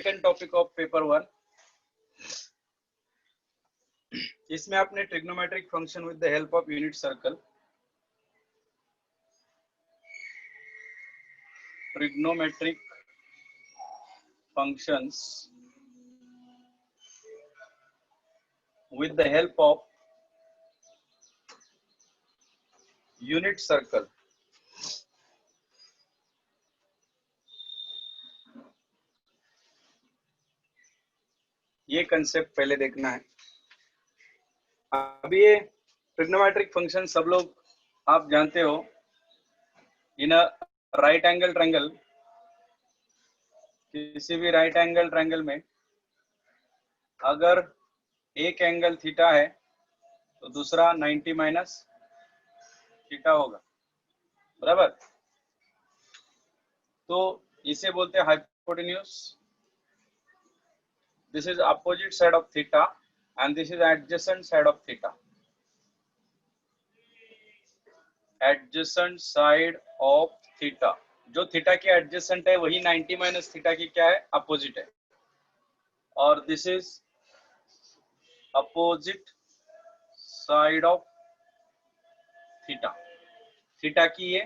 Second topic of paper 1। इसमें आपने trigonometric function विद the help of unit circle, trigonometric functions with the help of unit circle, ये concept पहले देखना है। अभी ये ट्रिग्नोमेट्रिक फंक्शन सब लोग आप जानते हो। In a right angle triangle, किसी भी राइट एंगल ट्रायंगल में अगर एक एंगल थीटा है तो दूसरा 90 माइनस थीटा होगा, बराबर। तो इसे बोलते हैं hypotenuse. This is opposite side of theta and this is adjacent side of theta. Adjacent side of theta, जो थीटा के एडजेसेंट है वही 90 माइनस थीटा की क्या है, अपोजिट है। और this is opposite side of theta. Theta की ये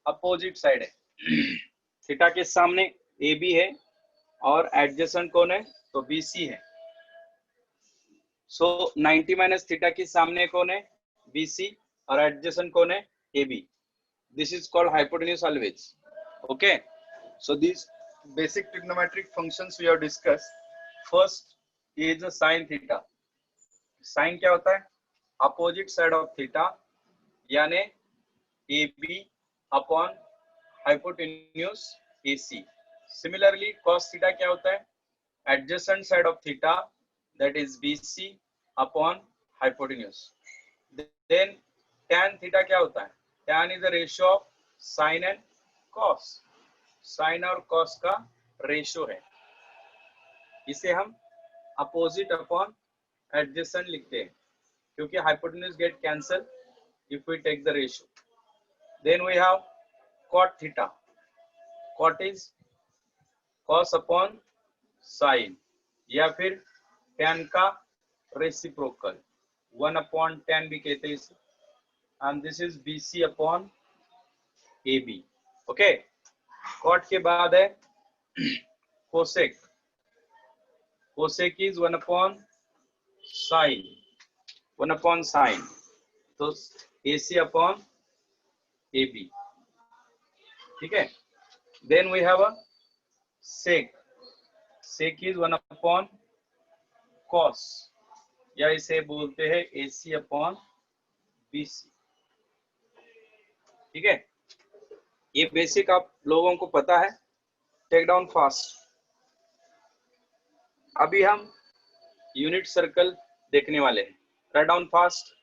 अपोजिट साइड है। थीटा के सामने ए बी है और एडजेसेंट कौन है, तो बी सी है। सो 90 माइनस थीटा के सामने कौन है, बी सी, और एडजेसेंट कौन है, A B. This is called hypotenuse always. Okay, so this basic trigonometric functions we have discussed. First is sine theta. Sine क्या होता है, अपोजिट साइड ऑफ थीटा, यानी A B upon hypotenuse A C. Similarly cos theta क्या होता है, adjacent side of theta, that is BC upon hypotenuse. Then tan theta क्या होता है, tan is the ratio of sin and cos. sin और cos का ratio है। इसे हम अपोजिट अपॉन एडजेसेंट लिखते हैं क्योंकि hypotenuse get cancel if we take the ratio. Then we have cot theta. Cot is cos upon sin, या फिर tan का रेसिप्रोकल 1 अपॉन tan भी कहते हैं इसे। And this is BC upon AB। Okay, cot के बाद है cosec. Cosec is 1 upon sine, 1 upon sine, तो AC अपॉन AB। ठीक है, then we have a sec. Sec is 1 upon cos, या इसे बोलते हैं AC अपॉन BC। ठीक है, ये बेसिक आप लोगों को पता है। Take down fast. अभी हम यूनिट सर्कल देखने वाले हैं। Write down fast.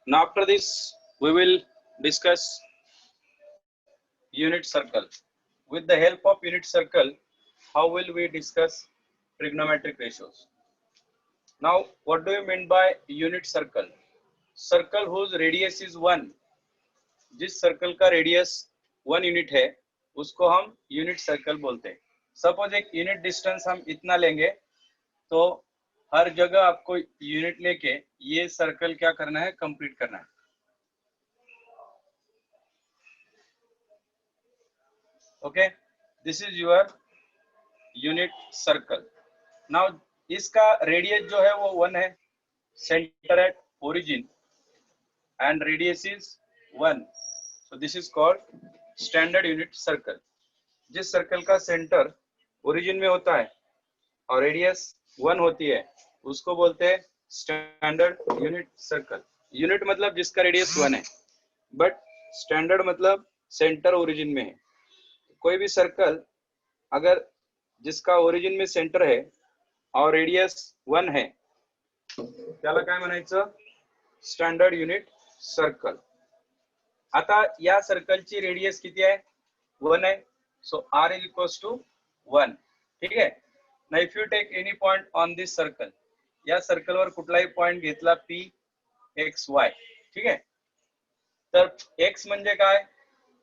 Now after this we will discuss unit circle. With the help of unit circle, how will we discuss trigonometric ratios? Now what do you mean by unit circle? Circle whose radius is 1, जिस circle का radius 1 unit है उसको हम unit circle बोलते हैं. Suppose एक unit distance हम इतना लेंगे तो हर जगह आपको यूनिट लेके ये सर्कल क्या करना है, कंप्लीट करना है. Okay, this is your unit circle. Now इसका रेडियस जो है वो 1 है, centre at origin and radius is 1. So this is called standard unit circle. जिस सर्कल का सेंटर ओरिजिन में होता है और रेडियस 1 होती है उसको बोलते हैं स्टैंडर्ड यूनिट सर्कल. यूनिट मतलब जिसका रेडियस 1 है, बट स्टैंडर्ड मतलब सेंटर ओरिजिन में है. कोई भी सर्कल अगर जिसका ओरिजिन में सेंटर है और रेडियस 1 है त्याला काय म्हणायचं, स्टँडर्ड युनिट सर्कल. आता या सर्कलची रेडियस किती आहे, 1 आहे. So r is equals to 1. ठीक आहे. Now if you take any point on this circle, या सर्कलवर कुठलाही पॉइंट घेतला p x y, ठीक आहे. तर x म्हणजे काय,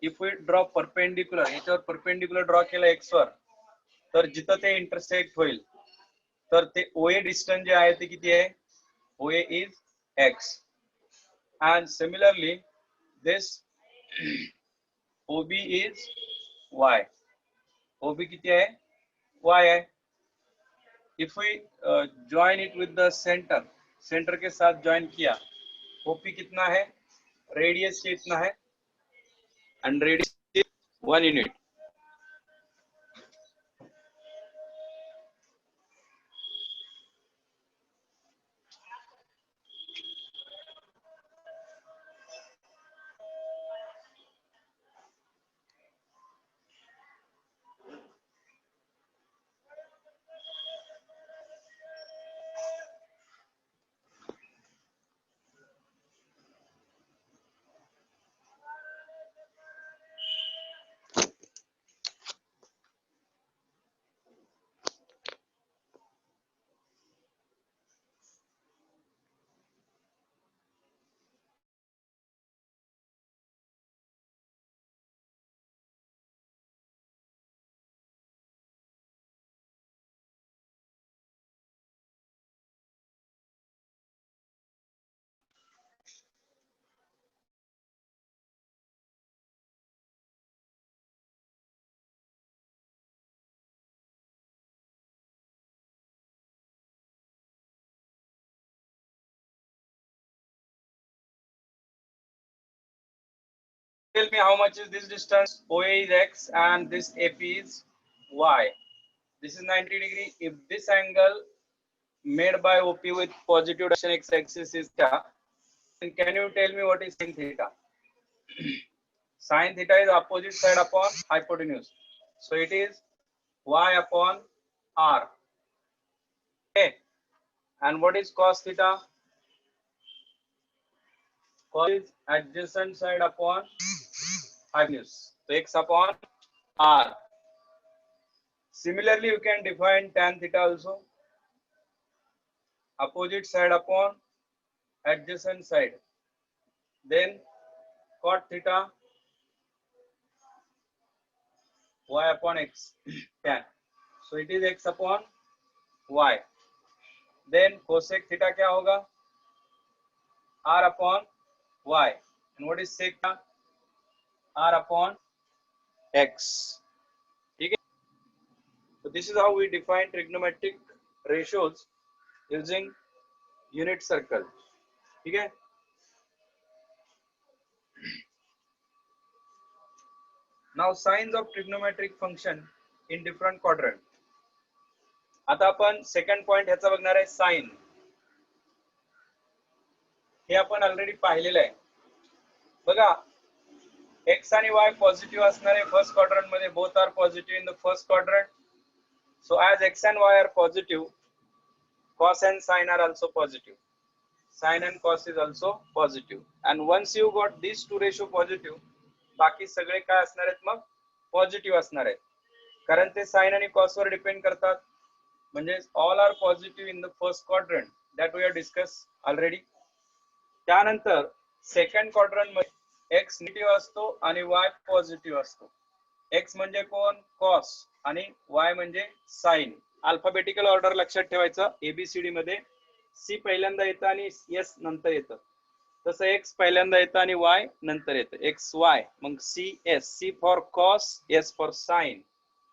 इफ वी ड्रॉ परपेंडिक्युलर, याच्यावर परपेंडिक्युलर ड्रॉ केला x वर, तर जिथं ते इंटरसेक्ट होईल तर ते OA डिस्टन्स जे आहे ते किती आहे, OA is x. And similarly this OB is y. OB किती है, y है. If we join it with the center, center के साथ join किया, OP कितना है, रेडियस कितना है, and radius is 1 unit. Tell me how much is this distance, OA is x and this AP is y. This is 90 degree. If this angle made by OP with positive direction x-axis is theta, then can you tell me what is sin theta? Sin theta is opposite side upon hypotenuse, so it is y upon r. Okay, and what is cos theta? Cos is adjacent side upon hypotenuse, so x upon r. Similarly, you can define tan theta also, opposite side upon adjacent side. Then cot theta, y upon x, tan. So it is x upon y. Then cosec theta क्या होगा, r upon y. And what is sec theta? R upon x. ठीक है. So this is how we define trigonometric ratios using unit circle. ठीक है. Now signs of trigonometric function in different quadrant. आता आपण second point ह्याचा बघणार आहे, sign. हे आपण ऑलरेडी पाहिलेलं आहे बघा. एक्स आणि वाय पॉझिटिव्ह असणारे फर्स्ट क्वाड्रंट मध्ये, both are positive in the first quadrant. So as X and Y are positive, cos and sin are also positive. Sin and cos is also positive. And once you got these two ratio positive, बाकी सगळे काय असणार आहेत मग positive असणार आहेत, कारण ते साइन आणि कॉस वर डिपेंड करतात. म्हणजे all are positive in the first quadrant, that we are discuss already. त्यानंतर सेकंड क्वाड्रंट मध्ये एक्स निगेटिव्ह असतो आणि वाय पॉझिटिव्ह असतो. एक्स म्हणजे कोण, कॉस, आणि वाय म्हणजे साइन. अल्फाबेटिकल ऑर्डर लक्षात ठेवायचं. एबीसीडी मध्ये सी पहिल्यांदा येतं आणि एस नंतर येतं, तसं एक्स पहिल्यांदा येतं आणि वाय नंतर येतं. एक्स वाय, मग C S. C for cos, S for sine.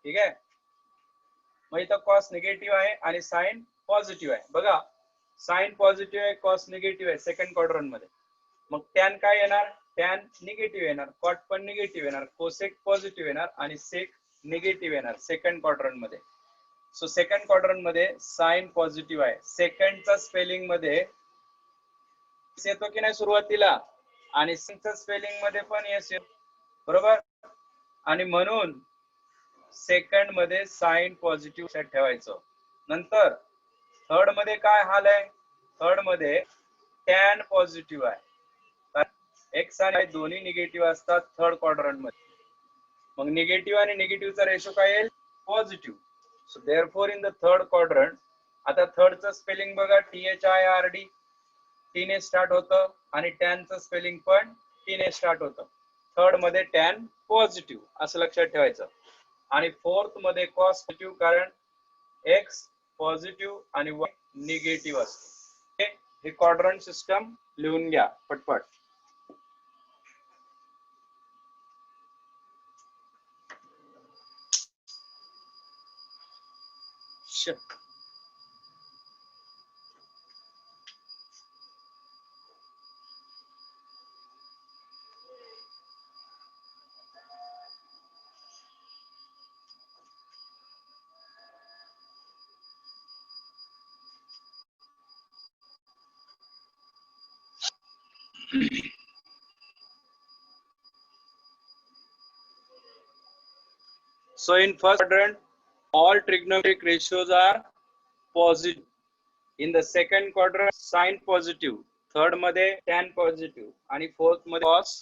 ठीक आहे. मग इथं कॉस निगेटिव्ह आहे आणि साइन पॉझिटिव्ह आहे. बघा, साइन पॉझिटिव्ह आहे, कॉस निगेटिव्ह आहे सेकंड क्वाड्रंट मध्ये. मग टॅन काय येणार, टॅन निगेटिव्ह येणार, कॉट पण निगेटिव्ह येणार, कोसेक पॉझिटिव्ह येणार आणि सेक निगेटिव्ह येणार सेकंड क्वाड्रंट मध्ये. सो सेकंड क्वाड्रंट मध्ये साइन पॉझिटिव्ह आहे. सेकंडचा स्पेलिंग मध्ये येतो की नाही सुरुवातीला, आणि सिंगच्या स्पेलिंग मध्ये पण येस येतो, बरोबर. आणि म्हणून सेकंड मध्ये साइन पॉझिटिव्ह ठेवायचं. नंतर थर्ड मध्ये काय हाल आहे, थर्ड मध्ये टॅन पॉझिटिव्ह आहे. एक्स आणि दोन्ही निगेटिव्ह असतात थर्ड क्वाड्रंट मध्ये. मग निगेटिव्ह आणि निगेटिव्हचा रेशो काय येईल, positive. So therefore in the third quadrant, आता थर्डचं स्पेलिंग बघा, THIRD, टी ने स्टार्ट होतं, आणि टॅनचं स्पेलिंग पण टी ने स्टार्ट होतं. थर्ड मध्ये टॅन पॉझिटिव्ह असं लक्षात ठेवायचं. आणि फोर्थ मध्ये कॉस पॉझिटिव्ह, कारण एक्स पॉझिटिव्ह आणि वाय निगेटिव्ह असतो. हे क्वाड्रंट सिस्टम लिहून घ्या पटपट. So in first quadrant, all trigonometric ratios are positive. In the second quadrant, sin positive. Third मध्ये tan positive आणि fourth मध्ये cos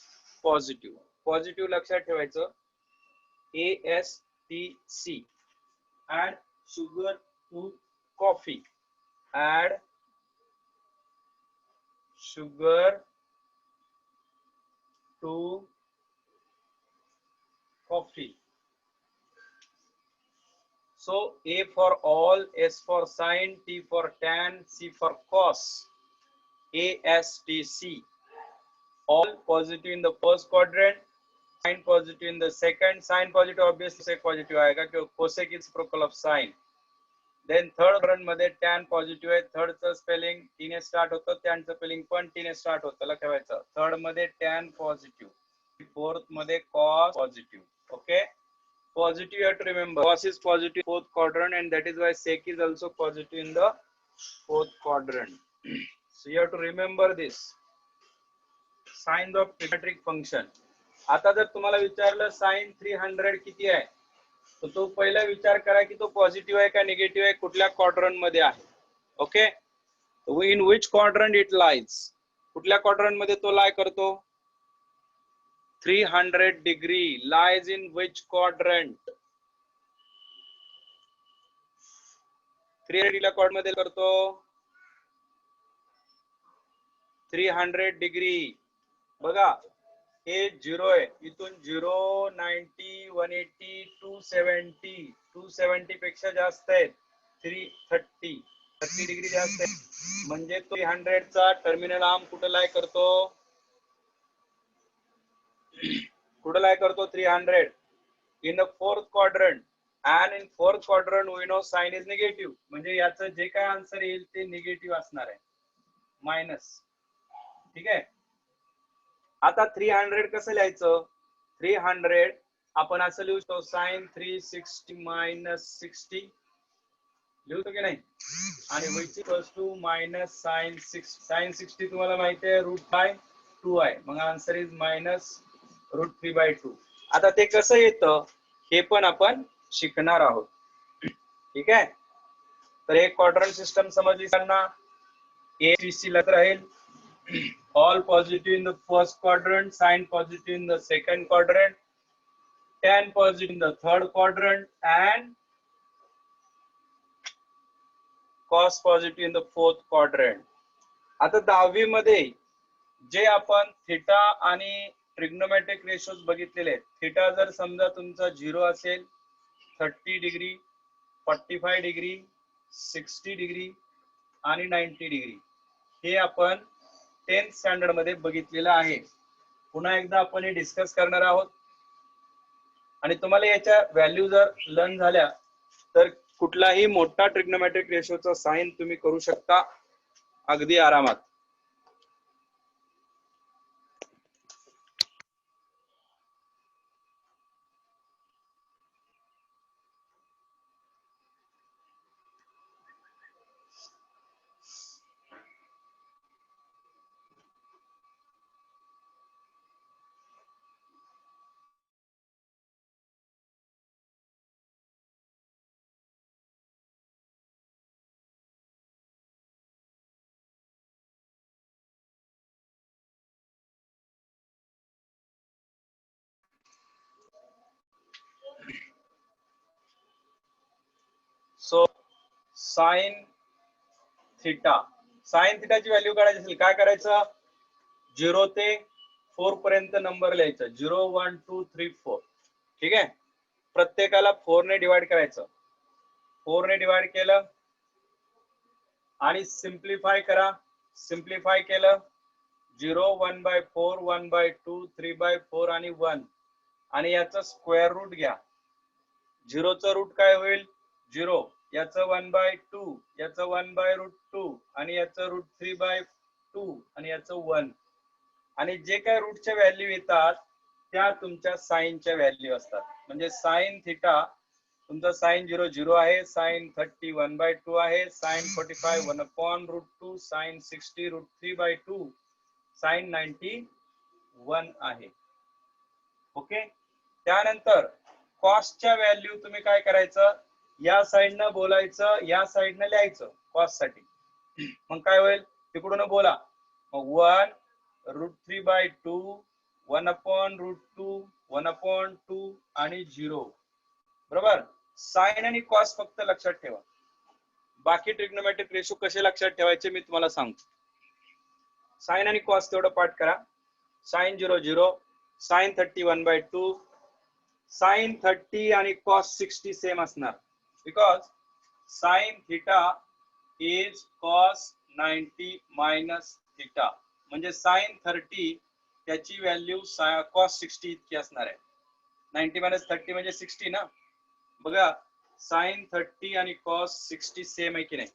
positive. Positive लक्षात ठेवायचं. ASTC. Add sugar to coffee. Add sugar to coffee. So A for all, S for sin, T for tan, C for cos. ASTC. All positive in the first quadrant, sin positive in the second. Sin positive obviously sec positive आएगा क्योंकि cosec is reciprocal of sin. Then third quadrant मध्ये tan positive आहे. Third चं spelling T ने start होतं, tan चं spelling पण T ने स्टार्ट होतं, लक्षात ठेवायचं. थर्ड मध्ये tan positive, फोर्थ मध्ये cos positive. Okay. Positive, you have to remember, cos is positive fourth quadrant, and that is why sec is also positive in the fourth quadrant. So you have to remember this. Signs of trigonometric function. आता जर तुम्हाला विचारलं sin 300 किती आहे, तर तो पहिला विचार करा की तो पॉझिटिव्ह आहे का निगेटिव्ह आहे, कुठल्या क्वाड्रंट मध्ये आहे. Okay. In which quadrant it lies, कुठल्या क्वाड्रंट मध्ये तो लाय करतो. 300 degree lies in which quadrant. 300 quadrant मध्ये करतो. 300 degree. बघा, हे 0 आहे, इथून 0, 90, 180, 270, 270 पेक्षा जास्त आहे. 30 डिग्री जास्त आहे, म्हणजे तो 300 चा टर्मिनल आर्म कुठे लाय करतो, कुठे लाय करतो 300 in the fourth quadrant. and in fourth quadrant we know sin is negative, म्हणजे याचं जे काय आन्सर येईल ते निगेटिव्ह असणार आहे, मायनस. ठीक आहे. आता 300 कसं लिहायचं, 300 आपण असं लिहू शकतो sin 360 minus 60 लिहतो की नाही, आणि which equals to minus sin 60. sin 60 तुम्हाला माहिती आहे √2 आहे, मग आन्सर इज मायनस √3/2. आता ते कसं येतं हे पण आपण शिकणार आहोत. ठीक आहे. तर एक क्वाड्रंट सिस्टम समजली ना. ABCD लागत राहील. All positive in the first quadrant, sign positive in the second quadrant, tan positive in the third quadrant, and cos positive in the fourth quadrant. आता 10वी मध्ये जे आपण थिटा आणि ट्रिग्नोमेट्रिक रेशोज बघितलेले आहेत. थिटा जर समजा तुमचा 0 असेल, 30 डिग्री, 45 डिग्री, 60 डिग्री आणि 90 डिग्री, हे आपण 10th स्टँडर्ड मध्ये बघितलेलं आहे. पुन्हा एकदा आपण हे डिस्कस करणार आहोत. आणि तुम्हाला याच्या व्हॅल्यू जर लर्न झाल्या तर कुठलाही मोठा ट्रिग्नोमेट्रिक रेशोचा साइन तुम्ही करू शकता अगदी आरामात. सो साइन थिटाची व्हॅल्यू काढायची असेल काय करायचं, 0 ते 4 पर्यंत नंबर लिहायचं. 0 1 2 3 4. ठीक आहे. प्रत्येकाला 4 ने डिवाइड करायचं. 4 ने डिवाइड केलं आणि सिम्प्लिफाय करा. सिम्प्लिफाय केलं 0 1/4 1/2 3/4 आणि 1 आणि याचा स्क्वेअर रूट घ्या. 0 चं रूट काय होईल 0, याचं 1/2, याचं 1/√2 आणि याचं रूट 3/2 आणि याचं 1. आणि जे काय रूटच्या व्हॅल्यू येतात त्या तुमच्या साइनच्या व्हॅल्यू असतात. म्हणजे साइन थिटा तुमचा साइन 0 0 आहे, साइन 30 1/2 आहे, साइन 45 1/√2, साइन 60 √3/2, साइन 90 1 आहे. ओके. त्यानंतर कॉसच्या व्हॅल्यू तुम्ही काय करायचं, या साइडनं बोलायचं, या साइडनं लिहायचं कॉस साठी. मग काय होईल तिकडून बोला. मग 1√3/2 1/√2 1/2 आणि 0. बरोबर. साइन आणि कॉस फक्त लक्षात ठेवा. बाकी ट्रिग्नोमेट्रिक रेशो कसे लक्षात ठेवायचे मी तुम्हाला सांगतो. साइन आणि कॉस तेवढं पाठ करा. साइन 0 0, साइन 30 1/2, साइन 30 आणि कॉस 60 सेम असणार. Because sine theta is cos 90 minus theta. म्हणजे साइन 30 त्याची व्हॅल्यू कॉस 60 इतकी असणार आहे. 90 मायनस 30 म्हणजे 60 ना. बघा साइन 30 आणि कॉस 60 सेम आहे की नाही.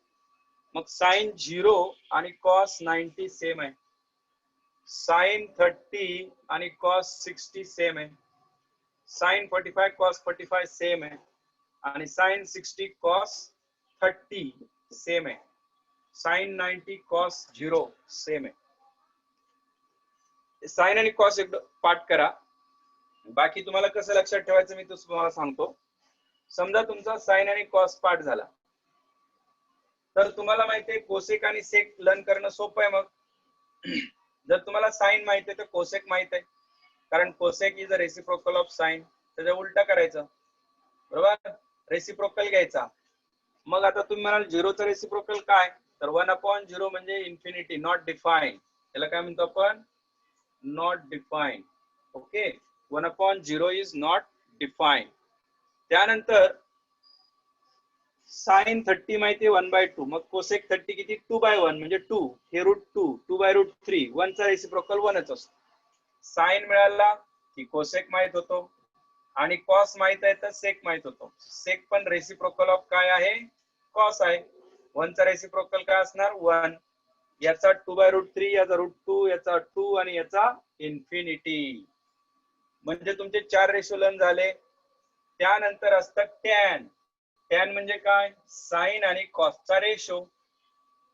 मग साइन 0 आणि कॉस 90 सेम आहे. साइन 30 आणि कॉस 60 सेम आहे. साइन 45 कॉस 45 सेम आहे आणि साइन 60 कॉस 30 सेम आहे. साइन 90 कॉस 0 सेम आहे. साइन आणि कॉस एकदा पाठ करा. बाकी तुम्हाला कसं लक्षात ठेवायचं मी तुम्हाला सांगतो. समजा तुमचा साइन आणि कॉस पाठ झाला तर तुम्हाला माहिती आहे कोसेक आणि सेक लर्न करणं सोपं आहे. मग जर तुम्हाला साइन माहिती आहे तर कोसेक माहित आहे, कारण cosec is a reciprocal of sine. त्याचा उलटा करायचं. बरोबर. रेसिप्रोकल घ्यायचा. मग आता तुम्ही म्हणाल 0चा रेसिप्रोकल काय, तर 1/0 म्हणजे इन्फिनिटी, नॉट डिफाईन. त्याला काय म्हणतो आपण, not define. Okay. 1/0 is not define. त्यानंतर साइन 30 माहिती 1/2. मग कोसेक 30 किती 2/1 म्हणजे 2. हे √2 2/√3. 1 चा रेसिप्रोकल 1च असतो. साइन मिळाला की कोसेक माहित होतो आणि कॉस माहित आहे तर सेक माहित होतो. सेक पण रेसिप्रोकल ऑफ काय आहे, कॉस आहे. 1 चा रेसिप्रोकल काय असणार 1. याचा 2/√3, याचा √2, याचा 2 आणि याचा इन्फिनिटी. म्हणजे तुमचे 4 रेशो लर्न झाले. त्यानंतर असतं टॅन. टॅन म्हणजे काय, साइन आणि कॉसचा ratio.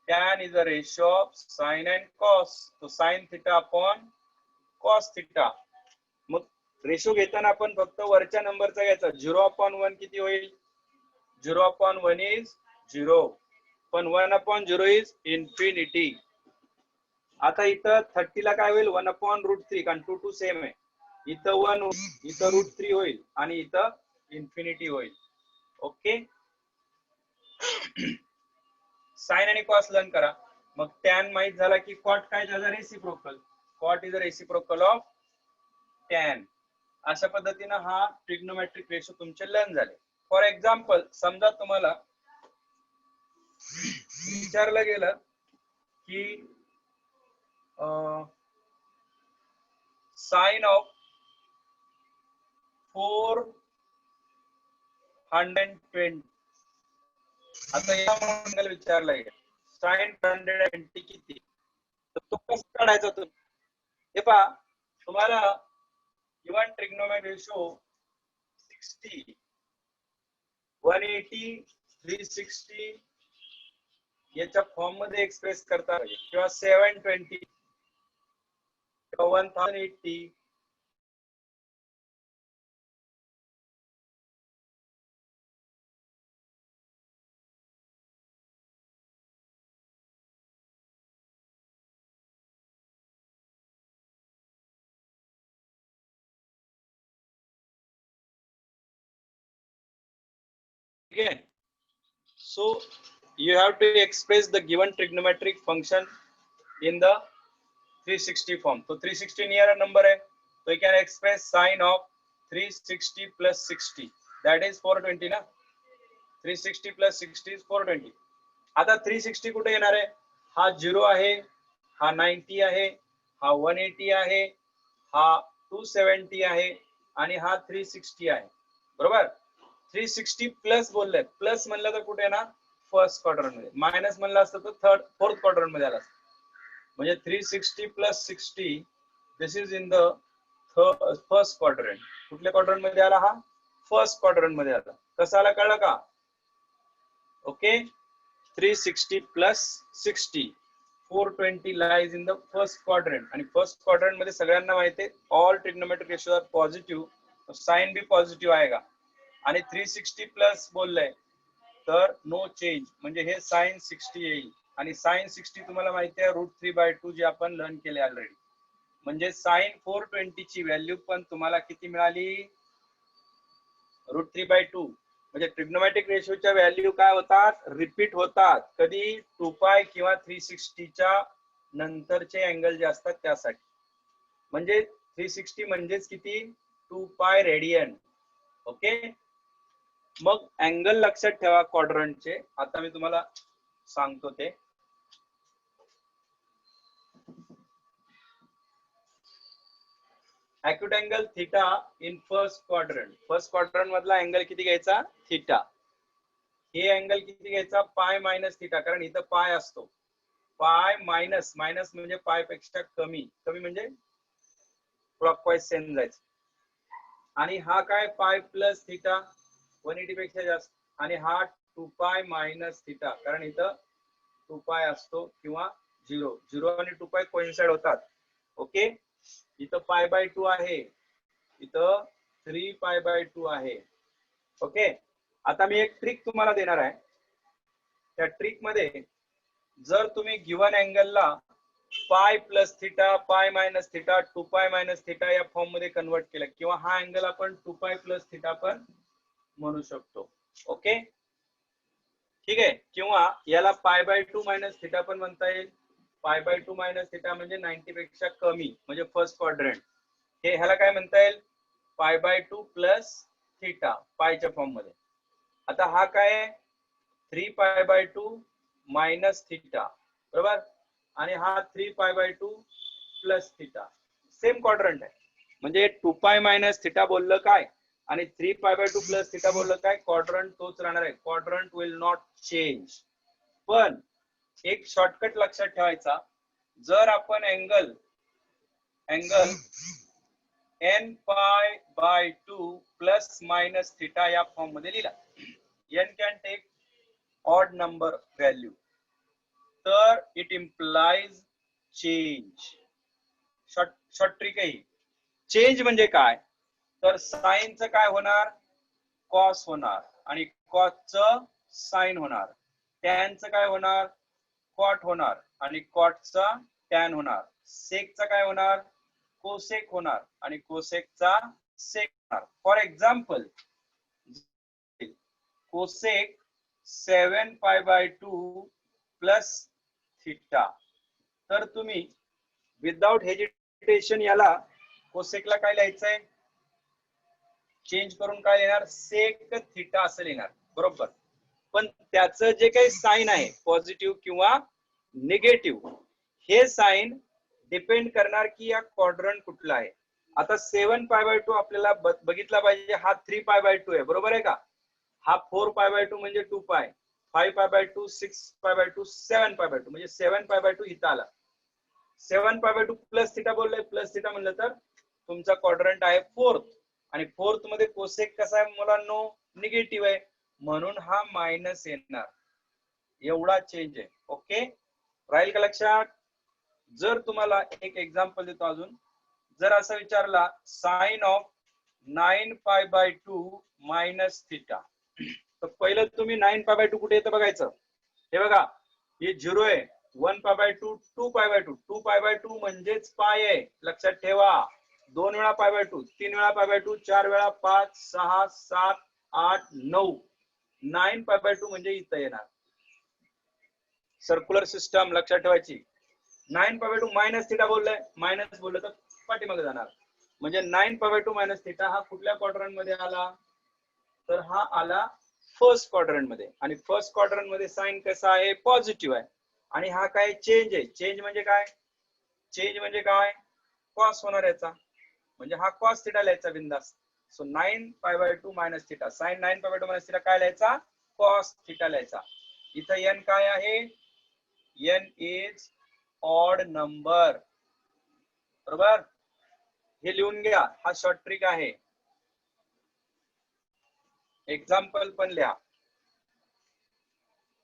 Tan is a ratio of sine and cos. तो sine theta upon cos theta. मग रेशो घेताना आपण फक्त वरच्या नंबरचा घ्यायचा. 0/1 किती होईल, 0/1 इज 0. पण 1/0 इज इन्फिनिटी. आता इथं 30 ला काय होईल 1/√3 कारण 2 2 सेम आहे. इथं 1 इथं √3 होईल आणि इथं इन्फिनिटी होईल. ओके. साइन आणि कॉस लर्न करा. मग टॅन माहित झाला की कॉट काय झालं reciprocal. Cot is a reciprocal of tan. अशा पद्धतीने हा ट्रिग्नोमेट्रिक रेशो तुमचे लर्न झाले. फॉर एक्झाम्पल समजा तुम्हाला विचारलं गेलं की साइन ऑफ 420 आता या अँगल विचारला गेला साइन 120 किती तर तो कसं काढायचा तुम्ही हे पहा तुम्हाला गिवन ट्रिग्नोमेट्रिक रेशो 60 180 360 याच्या फॉर्म मध्ये एक्सप्रेस करता किंवा 720 किंवा 1080 again. So you have to express the given trigonometric function in the 360 form. So 360 near a number है, so you can express sine of 360 plus 60. That is 420 ना. 360 plus 60 is 420. आता 360 कुठे येणार आहे? हा 0 आहे, हा 90 आहे, हा 180 आहे, हा 270 आहे आणि हा 360 आहे. बरोबर? 360 प्लस बोलले प्लस म्हणलं तर कुठे ना फर्स्ट क्वाड्रंट मध्ये मायनस म्हणलं असतं तर फोर्थ क्वाड्रंट मध्ये आला असतं म्हणजे 360 plus 60 this is in the first quadrant. कुठल्या क्वाड्रंट मध्ये आला हा फर्स्ट क्वाड्रंट मध्ये आला. कसं आला कळलं का? Okay 360 plus 60 420 lies in the first quadrant आणि फर्स्ट क्वाड्रंट मध्ये सगळ्यांना माहिती आहे all trigonometric ratio are positive sine भी पॉझिटिव्ह आएगा आणि 360 प्लस बोललंय तर नो चेंज म्हणजे हे साइन 60 येईल आणि साइन 60 तुम्हाला माहिती आहे √3/2 जे आपण लर्न केले ऑलरेडी म्हणजे साइन 420 ची व्हॅल्यू पण तुम्हाला किती मिळाली √3/2 म्हणजे ट्रिग्नोमेट्रिक रेशोच्या व्हॅल्यू काय होतात रिपीट होतात कधी 2π किंवा 360 च्या नंतरचे अँगल जे असतात त्यासाठी म्हणजे 360 म्हणजेच किती 2π रेडियन. ओके मग अँगल लक्षात ठेवा क्वाड्रंटचे आता मी तुम्हाला सांगतो ते acute angle theta in first quadrant मधला अँगल किती घ्यायचा थीटा. हे अँगल किती घ्यायचा पाय मायनस थीटा कारण इथं पाय असतो पाय मायनस मायनस म्हणजे पाय पेक्षा कमी कमी म्हणजे क्लॉकवाईज सेम जायचं आणि हा काय पाय प्लस थीटा 180 पेक्षा जास्त आणि हा 2π मायनस थीटा कारण इथं 2π असतो किंवा 0 आणि 2π कोइन्साइड होतात. ओके इथं π/2 आहे इथं 3π/2 आहे. ओके आता मी एक ट्रिक तुम्हाला देणार आहे त्या ट्रिक मध्ये जर तुम्ही गिवन अँगलला pi plus theta pi minus theta 2π minus theta या फॉर्म मध्ये कन्वर्ट केलं किंवा हा अँगल आपण 2π प्लस थीटा पण म्हणू शकतो. ओके ठीक आहे किंवा याला π/2 मायनस थीटा पण म्हणता येईल. π/2 मायनस थीटा म्हणजे 90 पेक्षा कमी म्हणजे फर्स्ट क्वाड्रंट हे ह्याला काय म्हणता येईल π/2 प्लस थीटा पायच्या फॉर्म मध्ये. आता हा काय आहे 3π/2 मायनस थीटा बरोबर आणि हा 3π/2 प्लस थीटा सेम क्वाड्रंट आहे म्हणजे 2π मायनस थीटा बोललं काय आणि 3π/2 प्लस थीटा बोललं काय क्वाड्रंट तोच राहणार आहे क्वाड्रंट विल नॉट चेंज. पण एक शॉर्टकट लक्षात ठेवायचा जर आपण angle nπ/2 plus minus theta या फॉर्म मध्ये लिहिला n can take odd number value तर it implies change. Short trick आहे चेंज म्हणजे काय तर साइनचं काय होणार कॉस होणार आणि कॉसचं साइन होणार टॅनचं काय होणार कॉट होणार आणि कॉटचा टॅन होणार, सेकचा काय होणार, कोसेक होणार आणि कोसेकचा सेक होणार. For example cosec 7π/2 plus theta, तर तुम्ही विदाउट हेजिटेशन याला कोसेकला काय लिहायचंय, चेंज करून काय येणार, सेक थिटा असं लिहिणार, बरोबर. पण त्याचं जे काही साइन आहे पॉझिटिव्ह किंवा निगेटिव्ह, हे साइन डिपेंड करणार की या क्वाड्रंट कुठला आहे. आता 7π/2 आपल्याला बघितला पाहिजे, हा 3π/2 आहे, बरोबर आहे का. हा 4π/2 म्हणजे 2π, 5π/2, 6π/2, 7π/2 म्हणजे 7π/2 इथं आला. 7π/2 प्लस थिटा बोललोय, प्लस थिटा म्हणलं तर तुमचा क्वाड्रंट आहे फोर्थ, आणि फोर्थ मध्ये कोसेक कसा आहे मुलांनो, निगेटिव्ह आहे, म्हणून हा मायनस येणार. एवढा चेंज आहे. ओके, राहील का लक्षात. जर तुम्हाला एक एक्झाम्पल देतो अजून, जर असं विचारला साइन ऑफ 9π/2 मायनस थिटा, तर पहिलं तुम्ही 9π/2 कुठे येतं बघायचं. हे बघा, हे 0 आहे, 1π/2, 2π/2, 2π/2 म्हणजेच पाय आहे, लक्षात ठेवा. 2 वेळा π/2, 3 वेळा π/2, 4 वेळा 5, 6, 7, 8, 9, 9π/2 म्हणजे इथं येणार. सर्क्युलर सिस्टम लक्षात ठेवायची. 9π/2 मायनस थिटा बोललाय, मायनस बोललं तर पाठीमागे जाणार, म्हणजे 9π/2 मायनस थिटा हा कुठल्या क्वाड्रंट मध्ये आला, तर हा आला फर्स्ट क्वाड्रंट मध्ये. आणि फर्स्ट क्वाड्रंट मध्ये साइन कसा आहे, पॉझिटिव्ह आहे. आणि हा काय चेंज आहे, चेंज म्हणजे काय, चेंज म्हणजे काय, कॉस होणार याचा, म्हणजे हा कॉस थिटा लिहायचा बिंदास. So 9π/2 minus theta, sine 9π/2 minus theta काय लिहायचा, कॉस थिटा लिहायचा. इथं एन काय आहे, एन इज ऑड नंबर, बरोबर. हे लिहून घ्या, हा शॉर्ट ट्रिक आहे. एक्झाम्पल पण लिहा.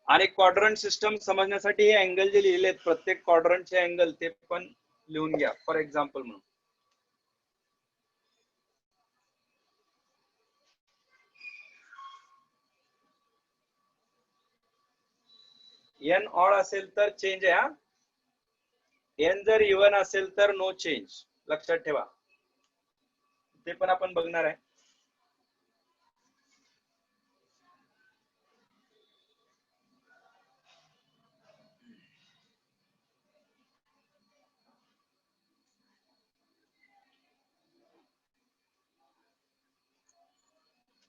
आणि क्वाड्रंट सिस्टम समजण्यासाठी हे अँगल जे लिहिलेत, प्रत्येक क्वाड्रंटचे अँगल ते पण लिहून घ्या फॉर एक्झाम्पल म्हणून. एन ऑड असेल तर चेंज आहे, हा. एन जर इवन असेल तर नो चेंज, लक्षात ठेवा. ते पण आपण बघणार आहे.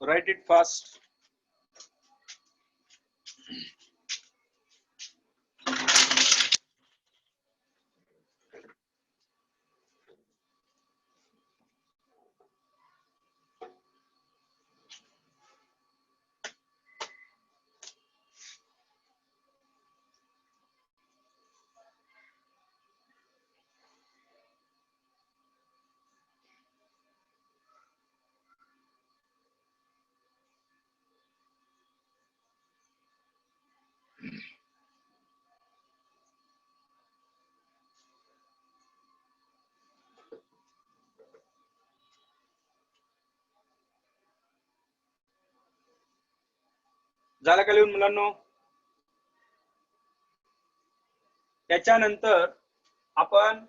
Write it fast. झालं का लिहून मुलांनो. त्याच्यानंतर आपण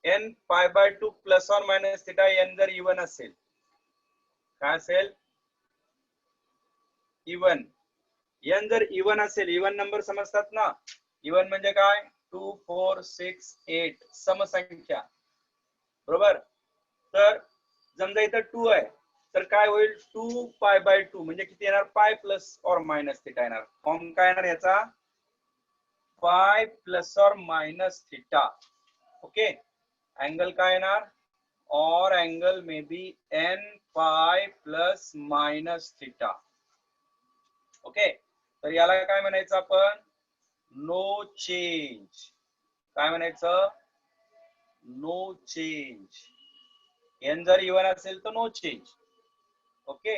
n π/2 plus or minus theta, N जर इवन असेल, काय असेल, इवन. एन जर इवन असेल, इवन नंबर समजतात ना, इवन म्हणजे काय, 2, 4, 6, 8 समसंख्या, बरोबर. तर समजा इथं 2 आहे, तर काय होईल, 2π/2 म्हणजे किती येणार, pi plus or minus theta येणार. फॉर्म काय येणार याचा, pi plus or minus theta. Okay, angle काय येणार, और angle may be n π plus minus theta. Okay, तर याला काय म्हणायचं आपण, नो चेंज. काय म्हणायचं, नो चेंज. एन जर इवन असेल तर no change. Okay,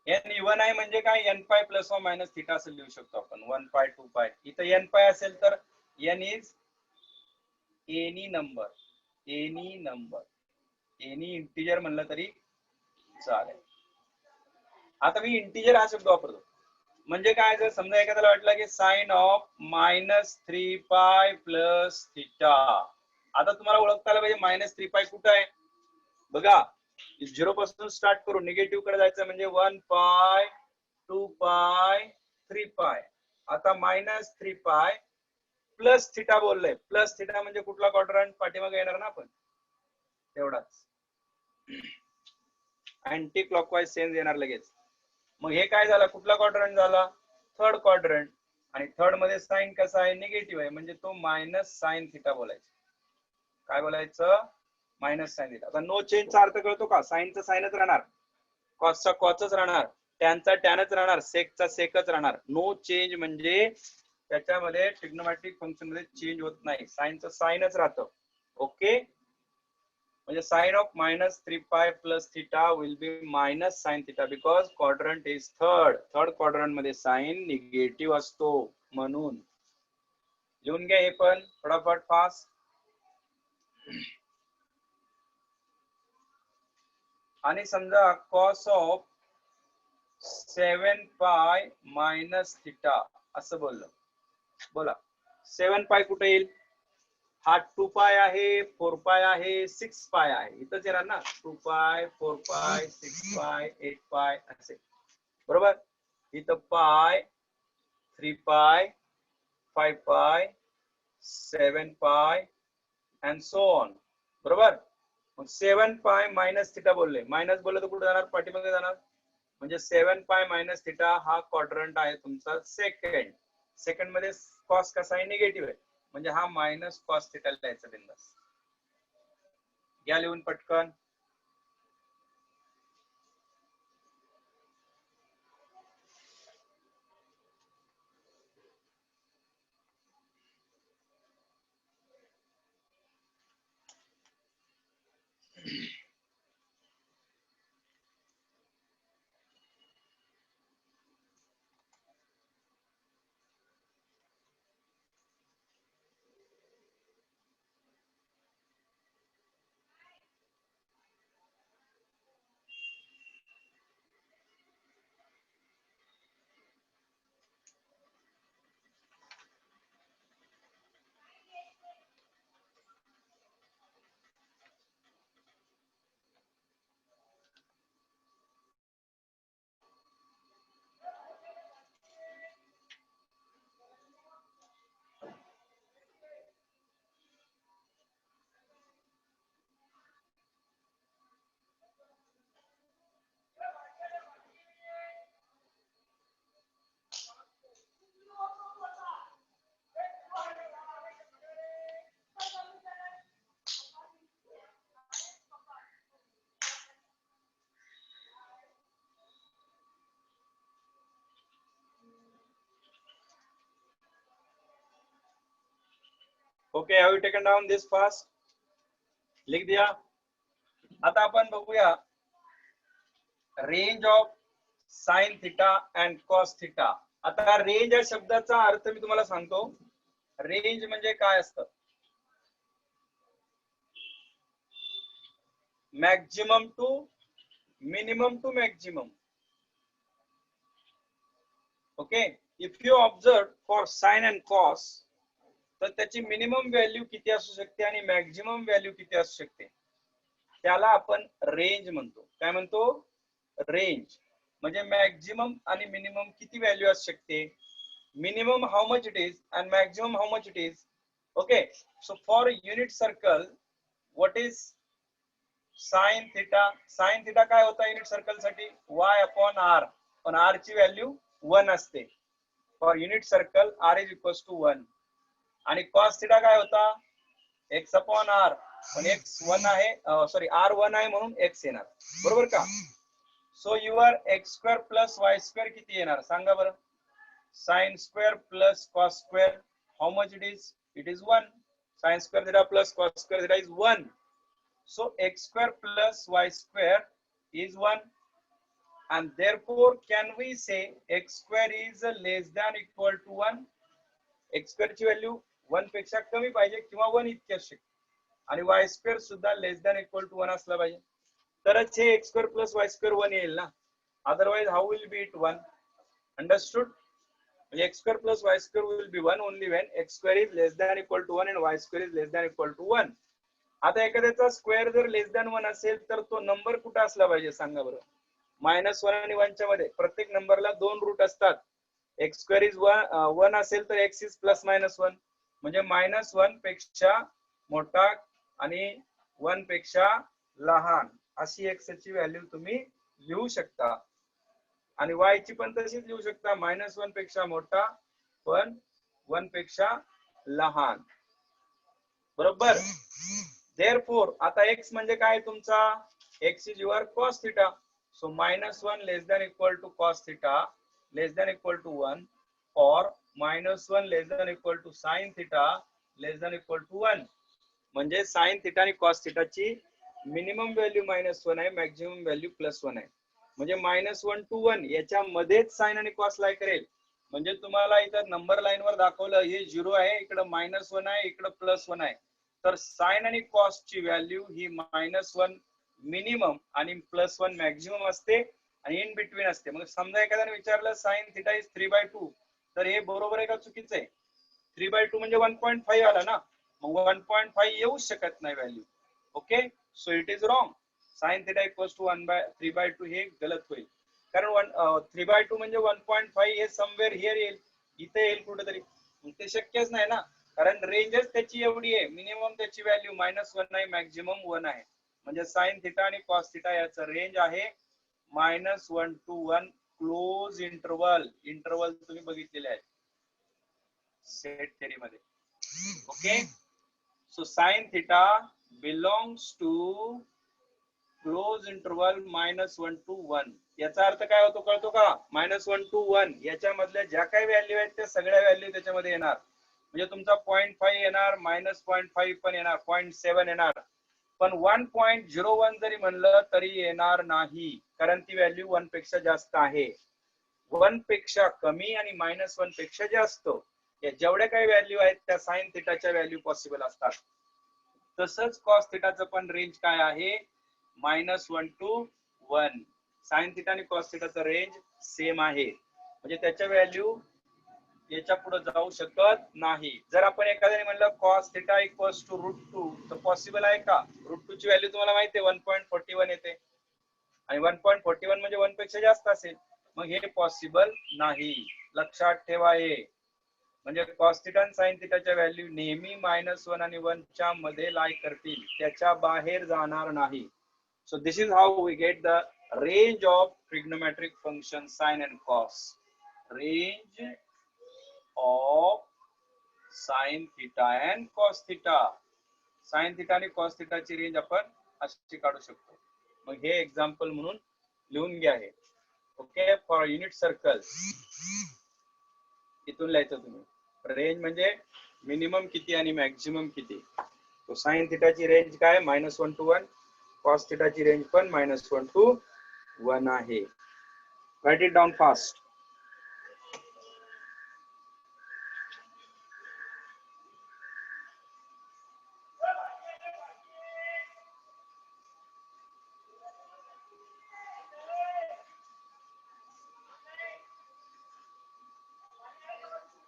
N even आहे म्हणजे काय, n π plus or minus theta असं लिहू शकतो आपण, 1π 2π. इथं n π असेल तर n is any number, any number, any integer म्हणलं तरी चालेल. आता मी इंटिजर हा शब्द वापरतो, म्हणजे काय, जर समजा एखाद्याला वाटलं की साइन ऑफ -3 पाय प्लस थिटा, आता तुम्हाला ओळखता आलं पाहिजे -3 पाय कुठं आहे बघा. 0 पासून स्टार्ट करू, निगेटिव्ह कडे जायचं म्हणजे 1 पाय 2 पाय 3 पाय. आता -3 पाय प्लस थिटा बोललंय, प्लस थिटा म्हणजे कुठला क्वाड्रंट पाठीमागे येणार ना आपण, तेवढाच अँटी क्लॉकवाईज चेंज येणार लगेच. मग हे काय झालं, कुठला क्वाड्रंट झाला, थर्ड क्वाड्रंट. आणि थर्ड मध्ये साइन कसा आहे, निगेटिव्ह आहे, म्हणजे तो -sin थिटा बोलायचं. काय बोलायचं, -sin थिटा. आता नो चेंजचा अर्थ कळतो का, साइनचा साइनच राहणार, कॉसचा कॉसच राहणार, टॅनचा टॅनच राहणार, सेकचा सेकच राहणार. नो चेंज म्हणजे त्याच्यामध्ये ट्रिग्नोमेट्रिक फंक्शन मध्ये चेंज होत नाही, साइनचं साइनच राहतं. ओके, म्हणजे साइन ऑफ -3 पाय plus theta will be -sin theta because quadrant is third. Third quadrant मध्ये साइन निगेटिव्ह असतो म्हणून. लिहून घ्या हे पण फटाफट फास्ट. आणि समजा cos of 7 pi minus theta असं बोललं, बोला 7 पाय कुठे येईल, हा 2 पाय आहे, 4 पाय आहे, 6 पाय आहे, इथंच येणार ना, 2 पाय 4 पाय 6 पाय 8 पाय असे, बरोबर. इथं पाय 3 पाय 5 पाय 7 पाय अँड सो ऑन, बरोबर. मग 7 पाय मायनस थिटा बोलले, मायनस बोलले तर कुठे जाणार, पाठीमागे जाणार, म्हणजे 7 पाय मायनस थिटा हा क्वाड्रंट आहे तुमचा सेकंड. सेकंड मध्ये कॉस कसा आहे, निगेटिव्ह आहे, म्हणजे हा मायनस कॉस थिटा लिहायचा बिंदास. घ्या लिहून पटकन. Okay, have you taken down this fast, लिख दिया. आता आपण बघूया range of sine theta and cos theta. आता रेंज या शब्दाचा अर्थ मी तुम्हाला सांगतो. रेंज म्हणजे काय असतं, maximum to minimum to maximum. Okay, if you observe for sine and cos, तर त्याची मिनिमम व्हॅल्यू किती असू शकते आणि मॅक्झिमम व्हॅल्यू किती असू शकते, त्याला आपण रेंज म्हणतो. काय म्हणतो, रेंज. म्हणजे मॅक्झिमम आणि मिनिमम किती व्हॅल्यू असू शकते, minimum how much it is and maximum how much it is. Okay, so for unit circle what is sine theta. Sine theta काय होता युनिट सर्कल साठी, y अपॉन आर, पण r ची value 1 असते. For unit circle r is equals to 1. आणि cos theta काय होता, x upon r, पण x 1 आहे, सॉरी r 1 आहे म्हणून x येणार, बरोबर का. So your x square plus y square किती येणार सांगा बरं, sine square plus cos square, how much it is, it is 1. Sine square theta plus cos square theta is 1. So x square plus y square is 1, and therefore can we say x square is less than equal to 1. x square ची value 1 पेक्षा कमी पाहिजे किंवा 1 इतकी असू शकते, आणि y square सुद्धा लेस दॅन इक्वल टू 1 असला पाहिजे, तरच हे x square plus y square 1 येईल ना, otherwise how will be it 1. Understood? x square plus y square will be 1 only when x square is less than equal to 1 and y square is less than equal to 1. आता एखाद्याचा square जर लेस than 1 असेल तर तो number कुठे असला पाहिजे सांगा बरं. -1 आणि 1 च्या मध्ये प्रत्येक नंबरला 2 रूट असतात. x स्क्वेअर इज 1 असेल तर x इज प्लस मायनस 1, म्हणजे -1 पेक्षा मोठा आणि 1 पेक्षा लहान अशी x ची व्हॅल्यू तुम्ही लिहू शकता. आणि y ची पण तशीच लिहू शकता, -1 पेक्षा मोठा पण 1 पेक्षा लहान. बरोबर? Therefore आता x म्हणजे काय तुमचा, x is your cos theta. So -1 less than equal to cos theta less than equal to 1 or -1 less than equal to sin theta less than equal to 1. म्हणजे sin theta आणि cos theta ची minimum value -1 आहे, maximum value +1 आहे. म्हणजे -1 to 1 याच्या मध्येच sign आणि cos लाई करेल. म्हणजे तुम्हाला इथं नंबर लाईन वर दाखवलं हे 0 आहे, इकडे -1 आहे, इकडे +1 आहे. तर साइन आणि कॉस ची व्हॅल्यू ही -1 मिनिमम आणि +1 मॅक्झिमम असते आणि इन बिटवीन असते. मग समजा एखाद्याने विचारलं साइन थिटा इज 3/2, तर हे बरोबर आहे का चुकीचं आहे? 3/2 म्हणजे 1.5 आला ना, मग 1.5 येऊ शकत नाही value. Okay, so it is wrong. Sine theta equals to 3/2 हे गलत होईल, कारण 3/2 म्हणजे 1.5 हे समवेअर हिअर येईल, इथे येईल कुठेतरी, ते शक्यच नाही ना, कारण रेंजच त्याची एवढी आहे. मिनिमम त्याची व्हॅल्यू -1 आहे, मॅक्झिमम 1 आहे. म्हणजे साइन थिटा आणि कॉस थिटा याचं रेंज आहे -1 to 1 क्लोज इंटरवल. इंटरवल तुम्ही बघितलेले आहे सेट थेरी मध्ये. Okay, so sine theta belongs to close interval -1 to 1. याचा अर्थ काय होतो कळतो का? -1 to 1 याच्या मधल्या ज्या काही व्हॅल्यू आहेत त्या सगळ्या व्हॅल्यू त्याच्यामध्ये येणार. म्हणजे तुमचा 0.5 येणार, -0.5 पण येणार, 0.7 येणार, पण 1.01 जरी म्हणलं तरी येणार नाही, कारण ती व्हॅल्यू 1 पेक्षा जास्त आहे. 1 पेक्षा कमी आणि -1 पेक्षा जास्त या जेवढ्या काही व्हॅल्यू आहेत त्या साइन थिटाच्या व्हॅल्यू पॉसिबल असतात. तसंच कॉस थिटाचं पण रेंज काय आहे? -1 to 1. साइन थिटा आणि कॉस थिटाचं रेंज सेम आहे, म्हणजे त्याच्या व्हॅल्यू याच्या पुढे जाऊ शकत नाही. जर आपण एखाद्याने म्हणलं cos theta equals to √2, तर पॉसिबल आहे का? √2 ची व्हॅल्यू तुम्हाला माहिती आहे 1.41 येते आणि 1.41 म्हणजे 1 पेक्षा जास्त असेल, मग हे पॉसिबल नाही. लक्षात ठेवा हे. म्हणजे cos theta आणि sin theta च्या व्हॅल्यू नेहमी -1 आणि 1 च्या मध्ये लाई करतील, त्याच्या बाहेर जाणार नाही. So this is how we get the range of trigonometric functions sin and cos. Range of sin theta and cos theta. sin theta आणि cos theta ची रेंज आपण अशी काढू शकतो. मग हे एक्झाम्पल म्हणून लिहून घ्या हे. ओके, फॉर युनिट सर्कल इथून लिहायचं तुम्ही. रेंज म्हणजे मिनिमम किती आणि मॅक्झिमम किती. तो sin theta ची रेंज काय? -1 to 1. cos theta ची रेंज पण -1 to 1 आहे. Write it down fast.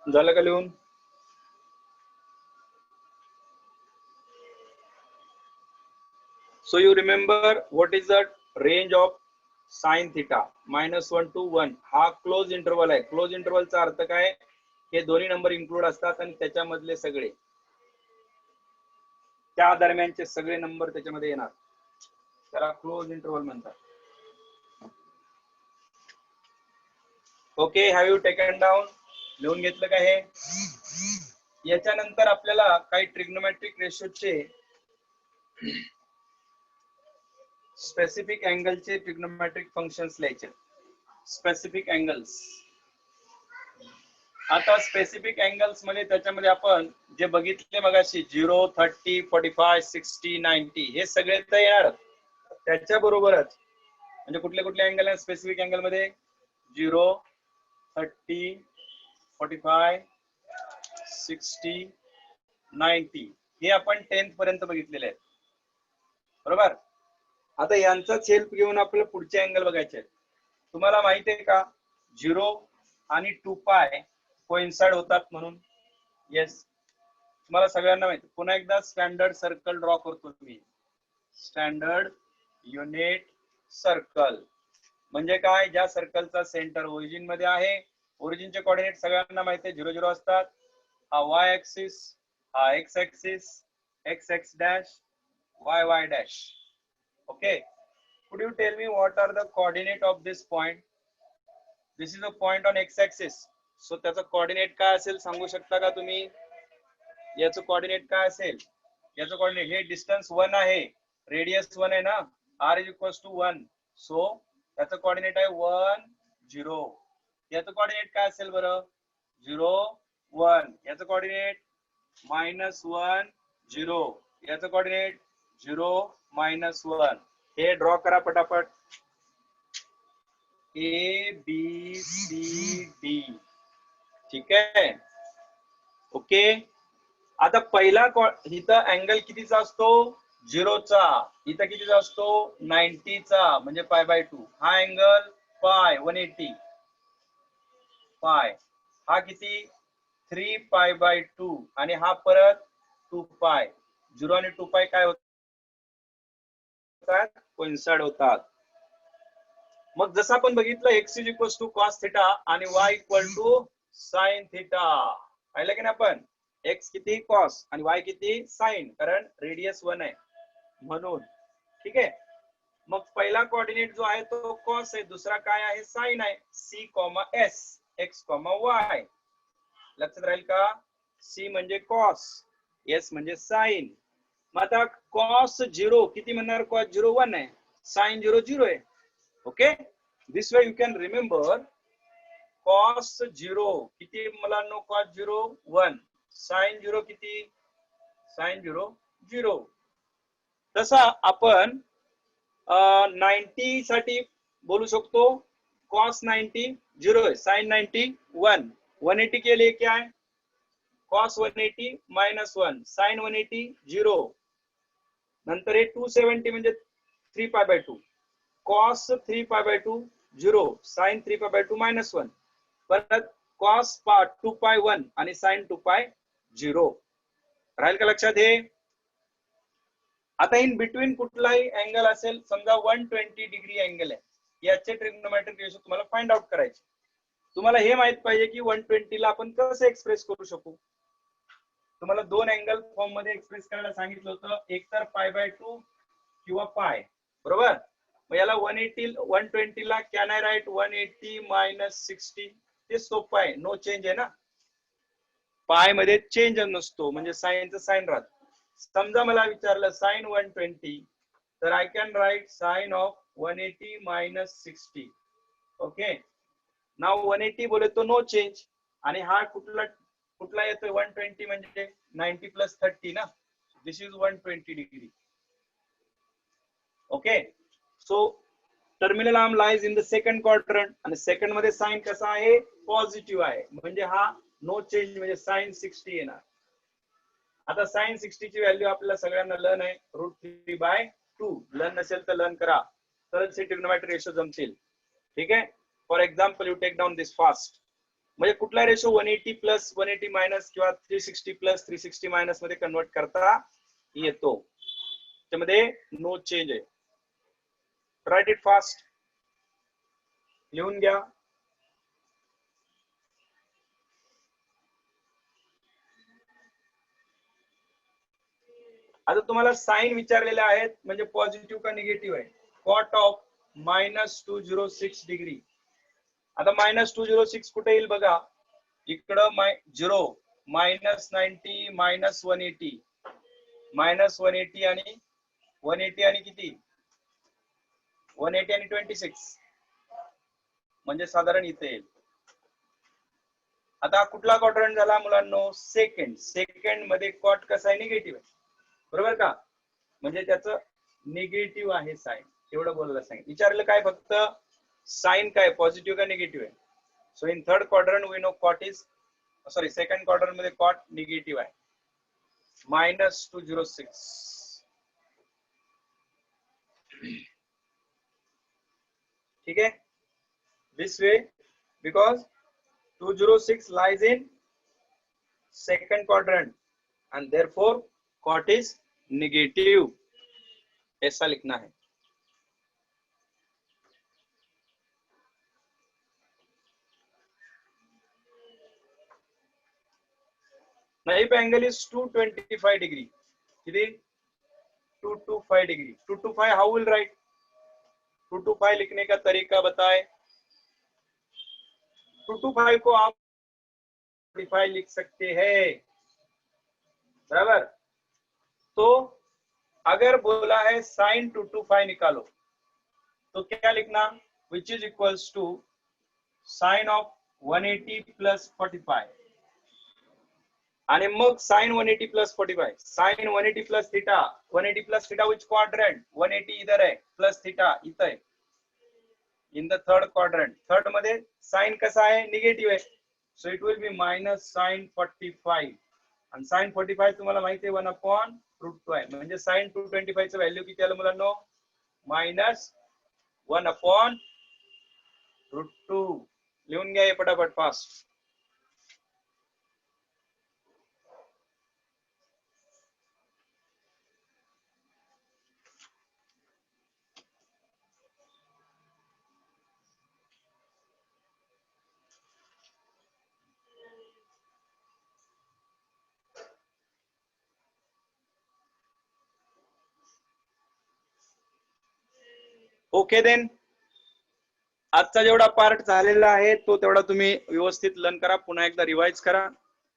झालं का लिहून? So you remember what is the range of sin theta? -1 to 1 हा क्लोज इंटरवल आहे. क्लोज इंटरवलचा अर्थ काय? हे दोन्ही नंबर इन्क्लूड असतात आणि त्याच्यामधले सगळे त्या दरम्यानचे सगळे नंबर त्याच्यामध्ये येणार, त्याला क्लोज इंटरवल म्हणतात. Okay, have you taken down? लिहून घेतलं का हे? याच्यानंतर आपल्याला काही ट्रिग्नोमेट्रिक रेशोचे स्पेसिफिक अँगलचे ट्रिग्नोमेट्रिक फंक्शन्स लिहायचे. Specific angles. आता स्पेसिफिक अँगल्स मध्ये त्याच्यामध्ये आपण जे बघितले मगाशी 0, 30, 45, 60, 90 हे सगळे तर येणार. त्याच्या बरोबरच म्हणजे कुठले कुठले अँगल आहेत स्पेसिफिक अँगल मध्ये? 0, 30, 45, 60, 90 हे आपण 10th पर्यंत बघितलेले आहेत. बरोबर. आता यांचाच हेल्प घेऊन आपल्याला पुढचे अँगल बघायचे आहेत. तुम्हाला माहिती आहे का 0, आणि 2π कोइन्साइड होतात म्हणून. येस, तुम्हाला सगळ्यांना माहिती. पुन्हा एकदा स्टँडर्ड सर्कल ड्रॉ करतो मी. स्टँडर्ड युनिट सर्कल म्हणजे काय? ज्या सर्कलचा सेंटर ओरिजिन मध्ये आहे. ओरिजिनचे कोऑर्डिनेट सगळ्यांना माहिती आहे, 0 0 असतात. हा y ऍक्सिस, हा x axis, x x dash, y y dash. Okay, could you tell me what are the coordinate of this point? This is a point on x axis. So त्याचा coordinate काय असेल सांगू शकता का तुम्ही? याचं coordinate काय असेल? याचं कोऑर्डिनेट, हे डिस्टन्स 1 आहे, रेडियस 1 आहे ना, r is equals to 1. So त्याचं कोऑर्डिनेट आहे 1 0. याचं कोऑर्डिनेट काय असेल बरं? 0 1. याचं कोऑर्डिनेट -1 0. याचं कोऑर्डिनेट 0 -1. हे ड्रॉ करा पटापट. A B C D. ठीक आहे, ओके. आता पहिला इथं अँगल कितीचा असतो? 0चा. इथं कितीचा असतो? 90चा, म्हणजे π/2. हा अँगल पाय 180 पाय. हा किती? 3π/2. आणि हा परत 2π. 0 आणि 2π काय होतात? कोइन्साइड होतात. मग जसं आपण बघितलं x is equal to cos theta आणि y equal to sine theta. पाहिलं की नाही आपण? x किती कॉस आणि y किती साइन, कारण रेडियस 1 आहे म्हणून. ठीक आहे, मग पहिला कोऑर्डिनेट जो आहे तो कॉस आहे, दुसरा काय आहे? साइन आहे. c, s, x, y. लक्षात राहील का? c म्हणजे कॉस, s म्हणजे साइन. मग आता कॉस 0 किती म्हणणार? कॉस 0 1 आहे, साइन 0 0 आहे. Okay, this way you can remember. Cos 0 किती मुलांनो? कॉस 0 1. साइन 0 किती? साइन 0 0. तसा आपण 90 साठी बोलू शकतो. कॉस 90 0 आहे, साइन 90 1. 180 के लिए क्या है? Cos 180 -1, sine 180 0. नंतर हे 270 म्हणजे 3π/2. Cos 3π/2 0, sine 3π/2 -1. परत कॉस 2π 1 आणि साइन 2π 0. राहील का लक्षात हे? आता इन बिटवीन कुठलाही अँगल असेल, समजा 120 डिग्री अँगल आहे, याचे ट्रिग्नोमेट्रिक रेशो तुम्हाला फाइंड आउट करायचे. तुम्हाला हे माहित पाहिजे की 120 ला आपण कसं एक्सप्रेस करू शकू. तुम्हाला दोन अँगल फॉर्म मध्ये एक्सप्रेस करायला सांगितलं होतं, एक तर π/2 किंवा पाय, बरोबर. मग याला 120 ला कॅन आय राईट 180 - 60? ते सोपं आहे, नो चेंज आहे ना. पाय मध्ये चेंज नसतो, म्हणजे साइनचं साइन राहत. समजा मला विचारलं साइन 120, तर I can write sine of 180 - 60. Okay, now 180 बोले तो नो चेंज. आणि हा कुठला येतोय? 120 म्हणजे 90 + 30 ना. This is 120 degree. Okay, so terminal arm lies in the second quadrant. आणि सेकंड मध्ये साइन कसा आहे? पॉझिटिव्ह आहे, म्हणजे हा नो चेंज, म्हणजे साइन 60 येणार. आता साइन 60 ची व्हॅल्यू आपल्याला सगळ्यांना लर्न आहे, √3/2. लर्न नसेल तर लर्न करा, तरच हे ट्रिग्नोमेट्रिक रेशो जमतील. ठीक आहे, for example you take down this fast. म्हणजे कुठला रेशो 180 + 180 - किंवा 360 + 360 - मध्ये कन्वर्ट करता येतो. त्यामध्ये नो चेंज आहे. राईट इट फास्ट, लिहून घ्या. आता तुम्हाला साइन विचारलेले आहेत, म्हणजे पॉझिटिव्ह का निगेटिव्ह आहे. Cot of -206 degree. आता -206 कुठे येईल बघा, इकडं 0 -90 -180 -180 आणि 180 आणि किती? 180 आणि 26, म्हणजे साधारण इथे येईल. आता कुठला क्वाड्रंट झाला मुलांनो? सेकंड. सेकंड मध्ये कॉट कसा आहे? निगेटिव्ह आहे, बरोबर का? म्हणजे त्याचं निगेटिव्ह आहे साइन. एवढं बोलायला सांगितलं. विचारलं काय फक्त? साइन काय पॉझिटिव्ह का निगेटिव्ह आहे? So in third quadrant we know cot is, sorry, second quadrant मध्ये कॉट निगेटिव्ह आहे, -206. ठीक आहे, this way, because 206 lies in second quadrant and therefore cot is negative, ऐसा लिखना है। नाइफ एंगल इज 225 डिग्री, कितनी 225 डिग्री। 225 how will write? 225 लिखने का तरीका बताए। 225 को आप 45 लिख सकते हैं, बराबर। तो अगर बोला है साइन 225 निकालो तो क्या लिखना? Which is equals to sine of 180 plus 45 आणि मग sine 180 plus 45, sine 180 plus theta, 180 plus theta which quadrant? 180 इधर है, प्लस थीटा इथं आहे, in the third quadrant. Third मध्ये साइन कसा आहे? निगेटिव्ह आहे, so it will be minus sine 45 आणि साइन 45 तुम्हाला माहिती आहे 1/√2 आहे, म्हणजे साइन 225 चं व्हॅल्यू किती आलं मुलांनो? मायनस 1/√2। लिहून घ्या हे पटापट फास्ट। ओके देन, आजचा जेवढा पार्ट झालेला आहे तो तेवढा तुम्ही व्यवस्थित लर्न करा, पुन्हा एकदा रिवाइज करा।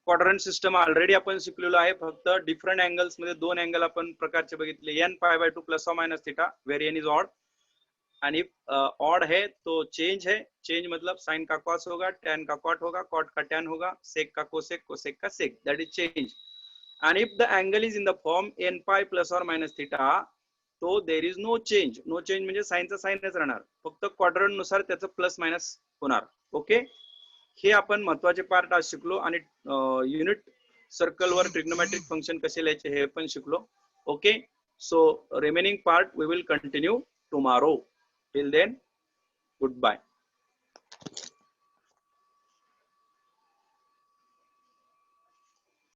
क्वाड्रंट सिस्टम ऑलरेडी आपण शिकलेलो आहे, फक्त डिफरंट अँगल्स मध्ये दोन अँगल आपण प्रकारचे बघितले, n π/2 प्लस और minus theta where n is odd, आणि ऑड है तो चेंज है, चेंज मतलब साइन का कॉस होगा, टैन का कॉट होगा, कॉट का टैन होगा, सेक का कोसेक, कोसेक का sec, that is change. and if the angle is in the form n pi plus or minus theta, तो there is no change, no change म्हणजे साइनचा साइनच राहणार, फक्त क्वाड्रंट नुसार त्याचं प्लस मायनस होणार। ओके, हे आपण महत्वाचे पार्ट आज शिकलो, आणि युनिट सर्कल वर ट्रिग्नोमेट्रिक फंक्शन कसे लिहायचे हे पण शिकलो। Okay, so remaining part we will continue tomorrow, till then good bye.